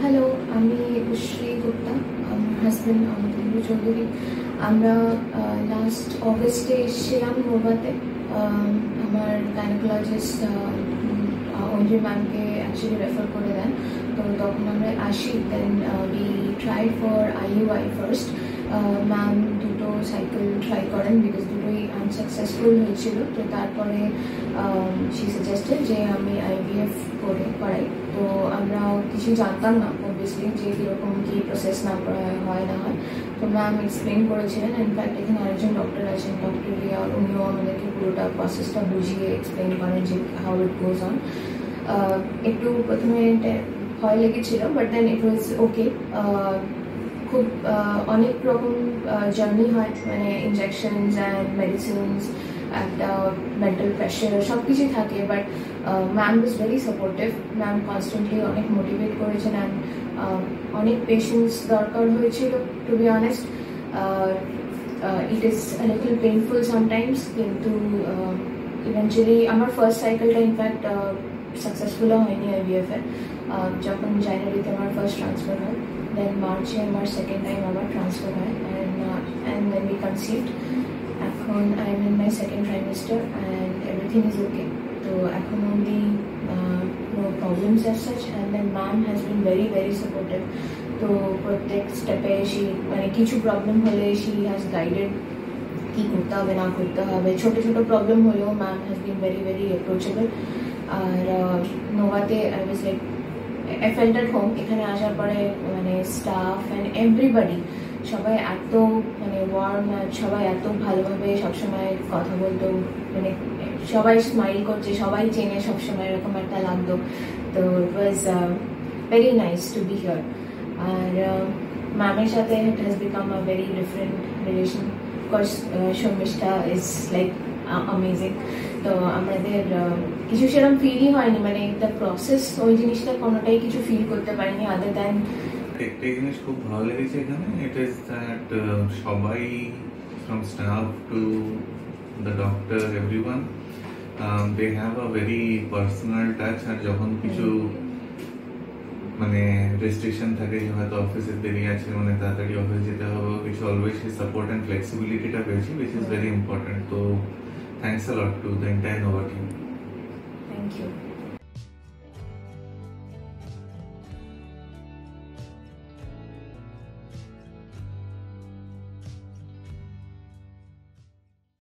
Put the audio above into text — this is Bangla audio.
হ্যালো, আমি উশ্রী গুপ্তা, আমার হাজব্যান্ড অমিতেন্দ্র চৌধুরী। আমরা লাস্ট অগস্টে এসেছিলাম নোভাতে। আমার গাইনোকোলজিস্ট অঞ্জলি ম্যামকে অ্যাকচুয়ালি রেফার করে দেন। তো তখন আমরা আসি, then we try for IUI first. Ma'am দুটো সাইকেল ট্রাই করেন, বিকজ দুটোই আনসাকসেসফুল হয়েছিল। তো তারপরে শি সাজেস্টেড যে আমি আইভিএফ করাই। তো আমরা কিছু জানতাম না অবভিয়াসলি যে কীরকম কী প্রসেস না হয় না হয়। তো ম্যাম এক্সপ্লেন করেছিলেন। ইনফ্যাক্ট এখানে আরেকজন ডক্টর আছেন, ডক্টর রিয়া, উনিও আমাদেরকে পুরোটা প্রসেসটা বুঝিয়ে এক্সপ্লেন করেন যে হাউ ইট গোজ অন। একটু প্রথমে ভয় লেগেছিল, বাট দেন ইট ওয়াজ ওকে। খুব অনেক রকম জার্নি হয়, মানে ইনজেকশনস অ্যান্ড মেডিসিনস, একটা মেন্টাল প্রেশার, সব কিছুই থাকে। But ma'am was very supportive. Ma'am constantly অনেক মোটিভেট করেছেন অ্যান্ড অনেক পেশেন্স দরকার হয়েছিল, to be honest. It is a little painful sometimes, কিন্তু ইভেন্চুয়ালি আমার ফার্স্ট সাইকেলটা ইনফ্যাক্ট সাকসেসফুলও হয়নি আইভিএফের। যখন জানুয়ারিতে আমার ফার্স্ট ট্রান্সফার হয়, দেন মার্চে আমার সেকেন্ড টাইম আবার ট্রান্সফার হয়, অ্যান্ড দেন উই কনসিভড। এখন I am in my second trimester and everything is okay. তো এখন only no problems as such, and then ma'am has been very very supportive. তো প্রত্যেক স্টেপে মানে কিছু প্রবলেম হলে শি হ্যাজ গাইডেড কী করতে হবে না করতে হবে। ছোটো ছোটো প্রবলেম হলেও ma'am has been very very approachable. আর নোভাতে I was like I felt at home. এখানে আসার পরে মানে স্টাফ অ্যান্ড এভরিবডি সবাই এত মানে ওয়ার্ম, সবাই এত ভালোভাবে সবসময় কথা বলতো, মানে সবাই স্মাইল করছে, সবাই চেনে সবসময়, এরকম একটা লাগতো। তো it was very nice to be here. আর ম্যামের সাথে it has become a very different relation. Of course Sharmistha is like amazing. তো আমাদের কিছু সেরকম ফিলই হয়নি, মানে দ্য প্রসেস, ওই জিনিসটা কোনোটাই কিছু ফিল করতে পারিনি আদার দ্যান। একটাই জিনিস খুব ভালো লেগেছে এখানে, ইট ইজ দ্যাট সবাই from staff to the doctor, everyone they have a very personal touch. আর যখন কিছু মানে রেস্ট্রিকশন থাকে, যে হয়তো অফিসের দেরি আছে, মানে তাড়াতাড়ি অফিস যেতে হবে, কিছু অলওয়েজ সেই সাপোর্ট অ্যান্ড ফ্লেক্সিবিলিটিটা পেয়েছি, উইচ ইজ ভেরি ইম্পর্টেন্ট। তো thanks a lot to the entire Nova team. Thank you.